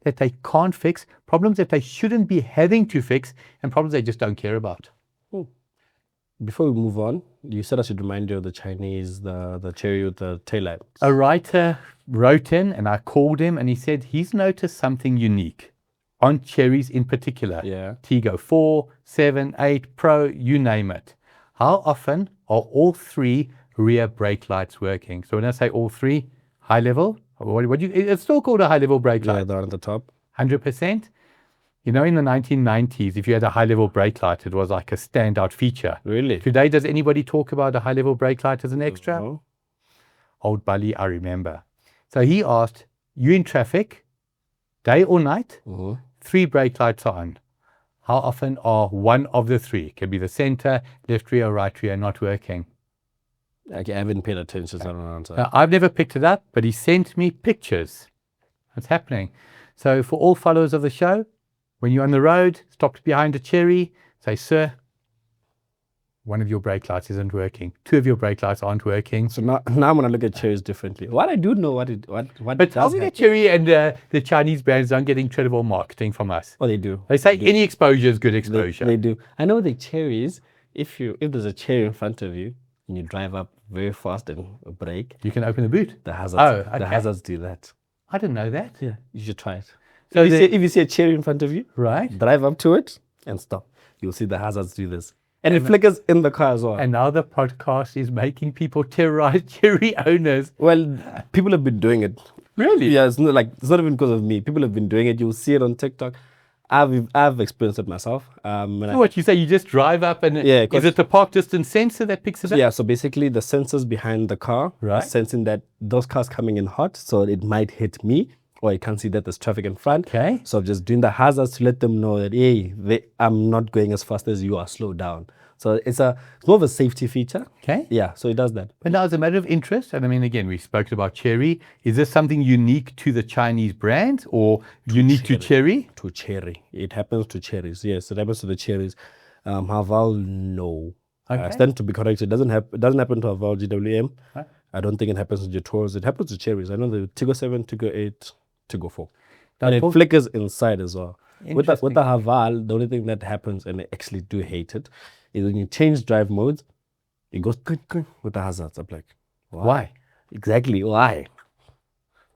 that they can't fix, problems that they shouldn't be having to fix, and problems they just don't care about. Before we move on, you said I should remind you of the Chinese, the Chery with the taillights. A writer wrote in, and I called him, and he said he's noticed something unique on Cherys in particular. Yeah. Tigo 4, 7, 8, Pro, you name it. How often are all 3 rear brake lights working? So when I say all 3, high level, it's still called a high level brake light. Yeah, the one at the top. 100%. You know, in the 1990s, if you had a high-level brake light, it was like a standout feature. Really? Today, does anybody talk about a high-level brake light as an extra? No. Old Bully, I remember. So he asked, you in traffic, day or night, 3 brake lights are on. How often are one of the 3, can be the center, left rear, right rear, not working? Okay, I haven't paid attention. So I don't answer. Now, I've never picked it up, but he sent me pictures. It's happening. So for all followers of the show, when you're on the road, stopped behind a Chery, say, sir, one of your brake lights isn't working. 2 of your brake lights aren't working. So now I'm gonna look at Cherries differently. What I do know what But tell me that Chery and the Chinese brands don't get incredible marketing from us. Oh, they do. They say any exposure is good exposure. They do. I know the Cherries. If there's a Chery in front of you and you drive up very fast and brake, You can open the boot. the hazards. okay. The hazards do that. I didn't know that. Yeah, you should try it. So If you see a Cherry in front of you, right. drive up to it and stop. You'll see the hazards do this. And it flickers in the car as well. And now the podcast is making people terrorize Chery owners. Well, people have been doing it. Really? Yeah, it's not even because of me. People have been doing it. You'll see it on TikTok. I've experienced it myself. So what you say, you just drive up and Yeah, is it the park distance sensor that picks it up? Yeah, so basically the sensors behind the car Right. sensing that those cars coming in hot, so it might hit me, or you can't see that there's traffic in front. Okay. So I'm just doing the hazards to let them know that, hey, I'm not going as fast as you are, slow down. So it's more of a safety feature. Okay. Yeah, so it does that. But now as a matter of interest, and I mean, again, we've spoken about Chery. Is this something unique to the Chinese brand or unique to Chery? To Chery. It happens to Cherries. Yes, it happens to the Cherries. Haval, no. Okay. I stand to be corrected. It doesn't happen to Haval GWM. Huh? I don't think it happens to Jetours. It happens to Cherries. I know the Tiggo 7, Tiggo 8, Tiggo 4. Now, And it talk- flickers inside as well. With the Interesting. Haval, the only thing that happens, and I actually do hate it, is when you change drive modes, it goes with the hazards. I'm like, Why? Exactly, why?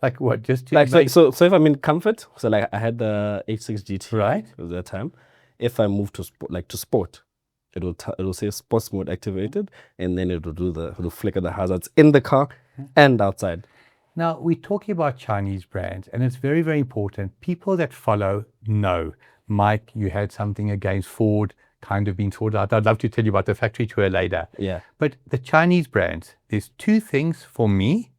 Like what? Just to Like make- so if I'm in comfort, so like I had the H6 GT Right. at that time. If I move to sport, it'll say sports mode activated, and then it'll flicker the hazards in the car and outside. Now, we're talking about Chinese brands, and it's very, very important. People that follow know. Mike, you had something against Ford kind of being sorted out. I'd love to tell you about the factory tour later. Yeah. But the Chinese brands, there's 2 things for me.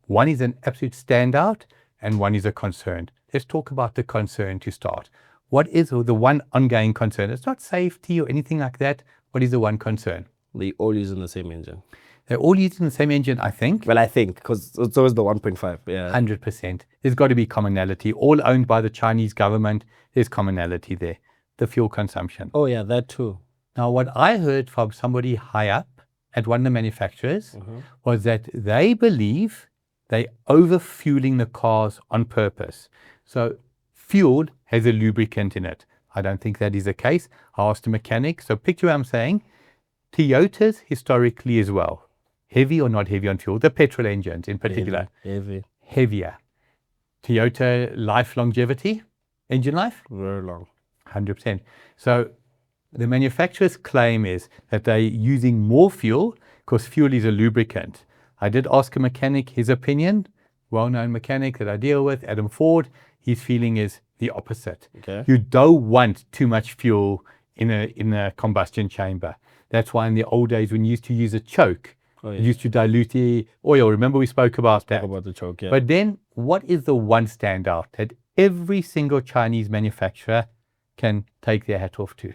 One is an absolute standout, and one is a concern. Let's talk about the concern to start. What is the one ongoing concern? It's not safety or anything like that. What is the one concern? They all using the same engine. They're all using the same engine, I think. Well, I think, because it's always the 1.5. Yeah. 100%. There's got to be commonality. All owned by the Chinese government. There's commonality there. The fuel consumption. Oh, yeah, that too. Now, what I heard from somebody high up at one of the manufacturers was that they believe they over-fueling the cars on purpose. So fuel has a lubricant in it. I don't think that is the case. I asked a mechanic. So picture what I'm saying. Toyotas historically as well. Heavy or not heavy on fuel? The petrol engines in particular. Heavy. Heavier. Toyota life longevity, engine life, Very long. 100%. So the manufacturer's claim is that they're using more fuel because fuel is a lubricant. I did ask a mechanic his opinion, well-known mechanic that I deal with, Adam Ford. His feeling is the opposite. Okay. You don't want too much fuel in a combustion chamber. That's why in the old days when you used to use a choke, Oh, yeah. you used to dilute the oil. Remember we spoke about that. Talk about the choke, yeah. But then what is the one standout that every single Chinese manufacturer can take their hat off to?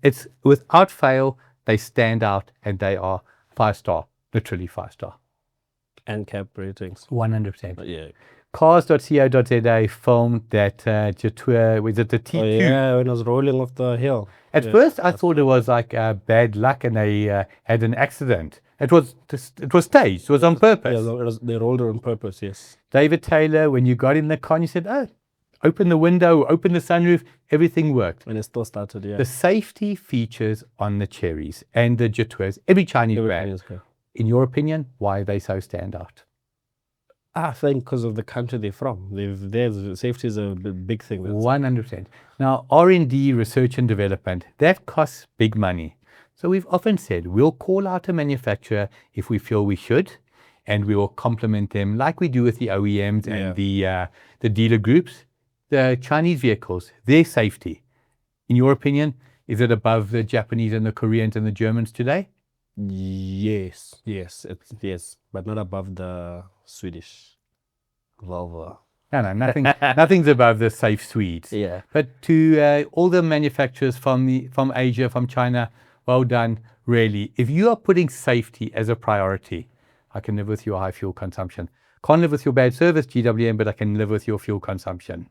It's without fail, they stand out and they are 5-star, literally 5-star. And cap ratings. 100%. Yeah. Cars.co.za filmed that Jetour, was it the T2? Oh, yeah, when I was rolling off the hill. At first, I thought it was like bad luck and they had an accident. It was staged. It was on purpose. Yeah, they rolled it on purpose, yes. David Taylor, when you got in the car and you said, oh, open the window, open the sunroof, everything worked. When it still started, yeah. The safety features on the Cherries and the Jetours, every Chinese brand, Everything is good. in your opinion, why are they so stand out? I think because of the country they're from. Their safety is a big thing. 100%. Now, R&D, research and development, that costs big money. So we've often said we'll call out a manufacturer if we feel we should, and we will compliment them like we do with the OEMs and the dealer groups. The Chinese vehicles, their safety, in your opinion, is it above the Japanese and the Koreans and the Germans today? Yes, but not above the Swedish Volvo. No, nothing's above the safe Swedes. Yeah. But to all the manufacturers from Asia, from China, well done, really. If you are putting safety as a priority, I can live with your high fuel consumption. Can't live with your bad service, GWM, but I can live with your fuel consumption.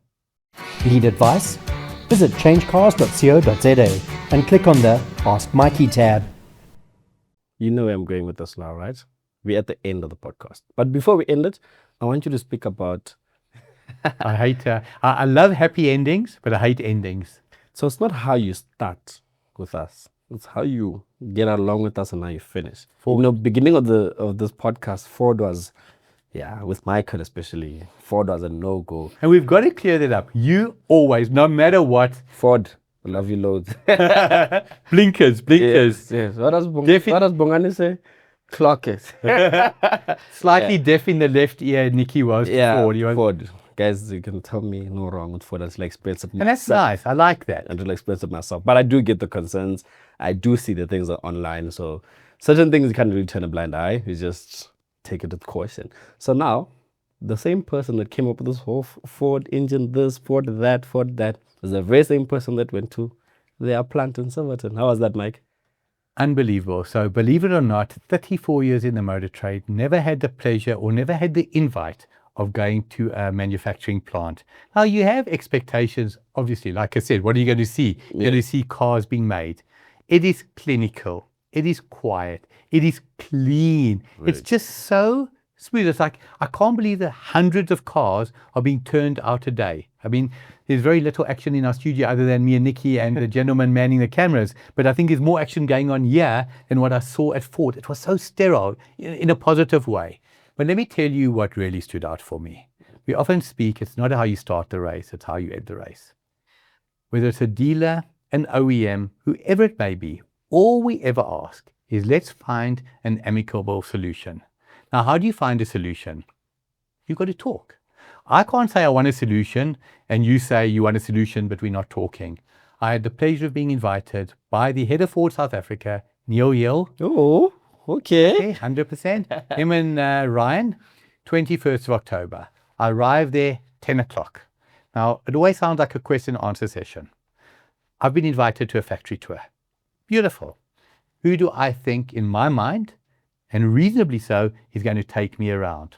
Need advice? Visit changecars.co.za and click on the Ask Mikey tab. You know where I'm going with this now, right? We're at the end of the podcast. But before we end it, I want you to speak about... I love happy endings, but I hate endings. So it's not how you start with us. It's how you get along with us and how you finish. Beginning of this podcast, Ford was, with Michael especially, Ford was a no-go. And we've got to clear that up. You always, no matter what... Ford, I love you loads. Blinkers. Yes. What does Bongani say? Clock it. Slightly deaf in the left ear, Nikki was. Ford. Guys, you can tell me no wrong with Ford until I expense it myself. And that's nice. I like that. Until I expense it myself. But I do get the concerns. I do see the things online. So certain things you can't really turn a blind eye. You just take it with caution. So now, the same person that came up with this whole Ford engine, this, Ford that, is the very same person that went to their plant in Silverton. How was that, Mike? Unbelievable. So believe it or not, 34 years in the motor trade, never had the pleasure or never had the invite of going to a manufacturing plant. Now you have expectations, obviously, like I said, what are you going to see? You're going to see cars being made. It is clinical. It is quiet. It is clean. Right. It's just so smooth. It's like, I can't believe that hundreds of cars are being turned out a day. I mean, there's very little action in our studio other than me and Nikki and the gentleman manning the cameras. But I think there's more action going on here than what I saw at Ford. It was so sterile in a positive way. But let me tell you what really stood out for me. We often speak, it's not how you start the race, it's how you end the race. Whether it's a dealer, an OEM, whoever it may be, all we ever ask is let's find an amicable solution. Now, how do you find a solution? You've got to talk. I can't say I want a solution and you say you want a solution, but we're not talking. I had the pleasure of being invited by the head of Ford South Africa, Neil Hill. Oh, okay. 100%. Him and Ryan, 21st of October. I arrived there 10 o'clock. Now, it always sounds like a question and answer session. I've been invited to a factory tour. Beautiful. Who do I think, in my mind, and reasonably so, is going to take me around?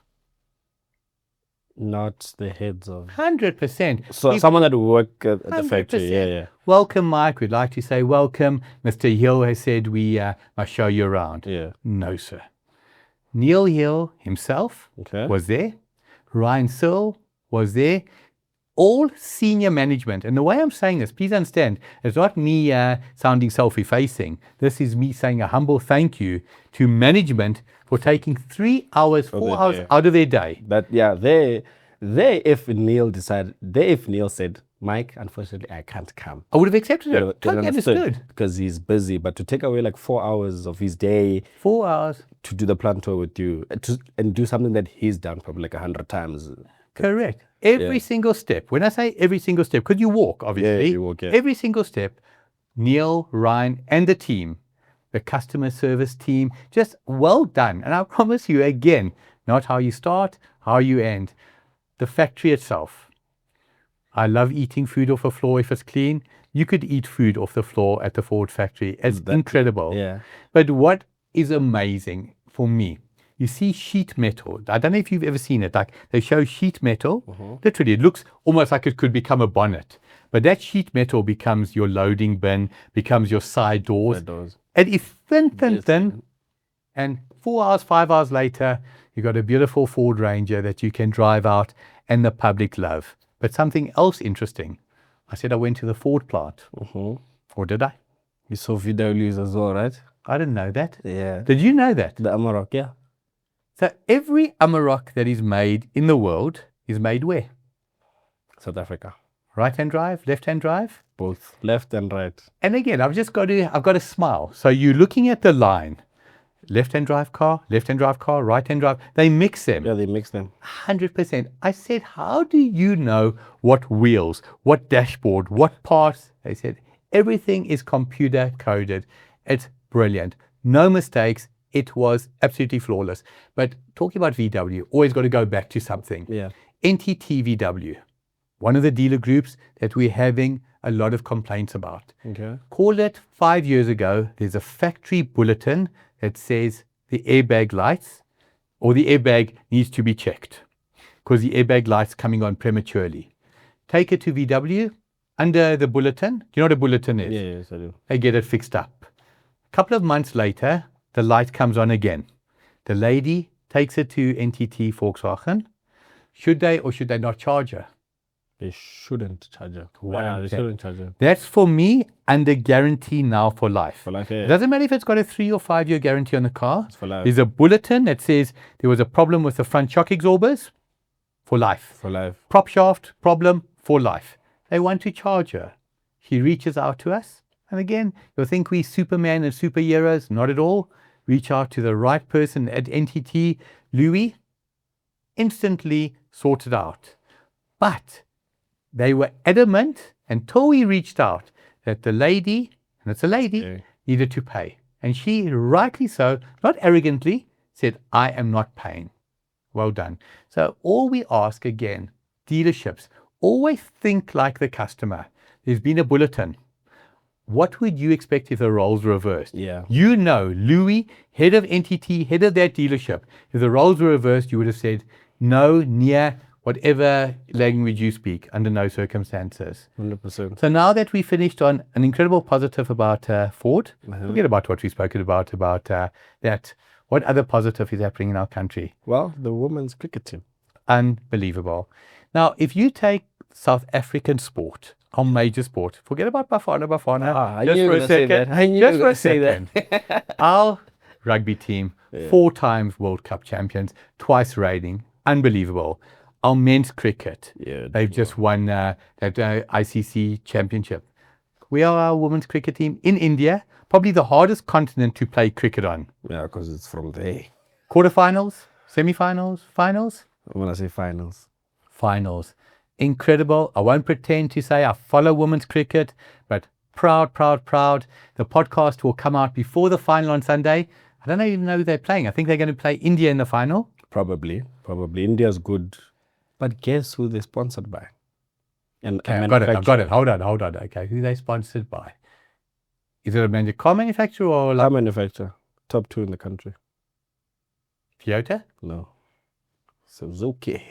Not the heads of... 100%. So someone that will work at the factory, yeah. Welcome, Mike. We'd like to say welcome. Mr. Hill has said we must show you around. Yeah. No, sir. Neil Hill himself was there. Ryan Searle was there. All senior management. And the way I'm saying this, please understand, it's not me sounding self-effacing. This is me saying a humble thank you to management for taking 3 hours, 4 hours out of their day. If Neil said, Mike, unfortunately, I can't come. I would have accepted it. Totally understood. Because he's busy. But to take away like 4 hours of his day. 4 hours. To do the plant tour with you. And do something that he's done probably like 100 times. Correct. Every single step. When I say every single step, because you walk, obviously. Yeah, you walk, Every single step, Neil, Ryan, and the team, the customer service team, just well done. And I promise you, again, not how you start, how you end. The factory itself. I love eating food off the floor if it's clean. You could eat food off the floor at the Ford factory. It's incredible. Yeah. But what is amazing for me, you see sheet metal. I don't know if you've ever seen it. Like they show sheet metal. Literally, it looks almost like it could become a bonnet. But that sheet metal becomes your loading bin, becomes your side doors. It is thin. And 4 hours, 5 hours later, you've got a beautiful Ford Ranger that you can drive out and the public love. But something else interesting. I said I went to the Ford plant. Or did I? You saw VWs as well, right? I didn't know that. Yeah. Did you know that? The Amarok, yeah. So every Amarok that is made in the world is made where? South Africa. Right-hand drive, left-hand drive? Both, left and right. And again, I've got to smile. So you're looking at the line. Left-hand drive car, right-hand drive. They mix them. Yeah, they mix them. 100%. I said, how do you know what wheels, what dashboard, what parts? They said, everything is computer coded. It's brilliant. No mistakes. It was absolutely flawless. But talking about VW, always got to go back to something. Yeah. NTT VW, one of the dealer groups that we're having a lot of complaints about. Okay. Call it 5 years ago, there's a factory bulletin that says the airbag lights or the airbag needs to be checked because the airbag light's coming on prematurely. Take it to VW, under the bulletin. Do you know what a bulletin is? Yes, I do. They get it fixed up. A couple of months later, the light comes on again. The lady takes it to NTT Volkswagen. Should they or should they not charge her? They shouldn't charge her. Wow, They shouldn't charge her. That's for me under guarantee now for life. For life, It yeah. doesn't matter if it's got a 3 or 5 year guarantee on the car. It's for life. There's a bulletin that says there was a problem with the front shock absorbers for life. For life. Prop shaft problem for life. They want to charge her. She reaches out to us. And again, you'll think we Superman and superheroes. Not at all. Reach out to the right person at NTT, Louis. Instantly sorted out. But they were adamant until we reached out that the lady, and it's a lady, Yeah. needed to pay. And she, rightly so, not arrogantly, said, I am not paying. Well done. So all we ask again, dealerships, always think like the customer. There's been a bulletin. What would you expect if the roles were reversed? Yeah. You know, Louis, head of NTT, head of that dealership, if the roles were reversed, you would have said, no, near, whatever language you speak, under no circumstances. 100%. So now that we finished on an incredible positive about Ford, forget about what we've spoken about that. What other positive is happening in our country? Well, the women's cricket team. Unbelievable. Now, if you take South African sport, our major sport, forget about Bafana. I knew you were gonna say that. I knew you Just were for a gonna say that. second. Our rugby team, 4 times World Cup champions, twice reigning, unbelievable. Our men's cricket, Yeah, they've just won that ICC championship. We are our women's cricket team in India, probably the hardest continent to play cricket on. Yeah, because it's from there. Quarterfinals, semi-finals, finals? When I say finals. Finals. Incredible. I won't pretend to say I follow women's cricket, but proud, proud, proud. The podcast will come out before the final on Sunday. I don't even know who they're playing. I think they're going to play India in the final. Probably. India's good. But guess who they're sponsored by? And Okay, I've got it. Hold on. Okay, who are they sponsored by? Is it a car manufacturer or Car manufacturer. Top 2 in the country. Toyota? No. Suzuki.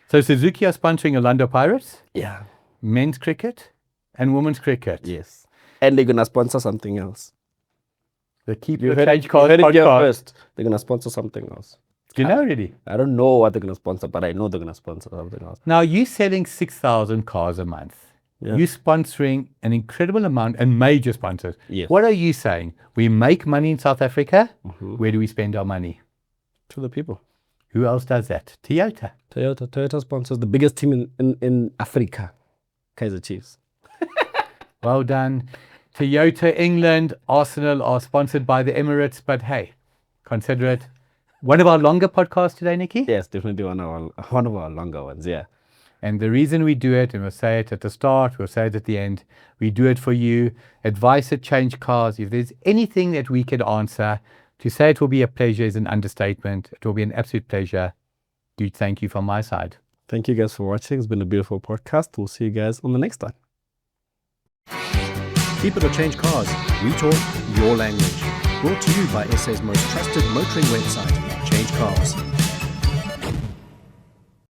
So Suzuki are sponsoring Orlando Pirates, Yeah. men's cricket, and women's cricket. Yes. And they're going to sponsor something else. The Keep You the heard Change it Cars here podcast. first. They're going to sponsor something else. Do you know already? I don't know what they're going to sponsor, but I know they're going to sponsor something else. Now, you're selling 6,000 cars a month. Yeah. You're sponsoring an incredible amount and major sponsors. Yes. What are you saying? We make money in South Africa. Where do we spend our money? To the people. Who else does that? Toyota. Toyota sponsors the biggest team in Africa. Kaizer Chiefs. Well done. Toyota England, Arsenal are sponsored by the Emirates, but hey, consider it. One of our longer podcasts today, Nikki. Yes, definitely one of our longer ones, yeah. And the reason we do it, and we'll say it at the start, we'll say it at the end, we do it for you. Advice at Change Cars. If there's anything that we can answer, to say it will be a pleasure is an understatement. It will be an absolute pleasure. Dude, thank you from my side. Thank you guys for watching. It's been a beautiful podcast. We'll see you guys on the next one. Keep it or change cars. We talk your language. Brought to you by SA's most trusted motoring website, Change Cars.